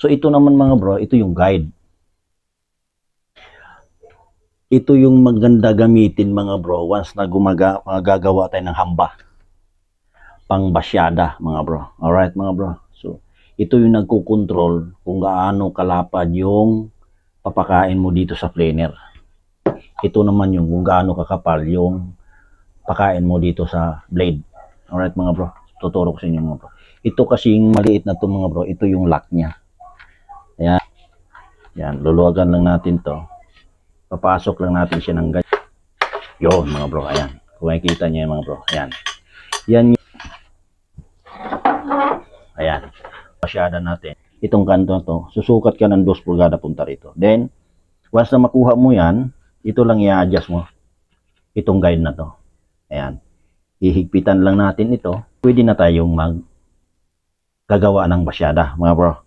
So ito naman mga bro, ito yung guide. Ito yung maganda gamitin mga bro once na gagawa tayo ng hamba. Pangbasyada mga bro. Alright mga bro. So ito yung nagkukontrol kung gaano kalapad yung papakain mo dito sa planer. Ito naman yung kung gaano kakapal yung pakain mo dito sa blade. Alright mga bro. Tuturo ko sa inyo mga bro. Ito kasing maliit na to mga bro. Ito yung lock niya. Ayan. Yan. Luluwagan lang natin to. Papasok lang natin siya ng ganyan. Yun mga bro, ayan. Kung makikita niyo yung mga bro, ayan. Yan. Ayan. Pasyada natin. Itong kanto na to, susukat ka ng 2 pulgada punta rito. Then, once na makuha mo yan, ito lang i-adjust mo. Itong guide na to. Ayan. Ihigpitan lang natin ito. Pwede na tayong gagawa ng basyada mga bro.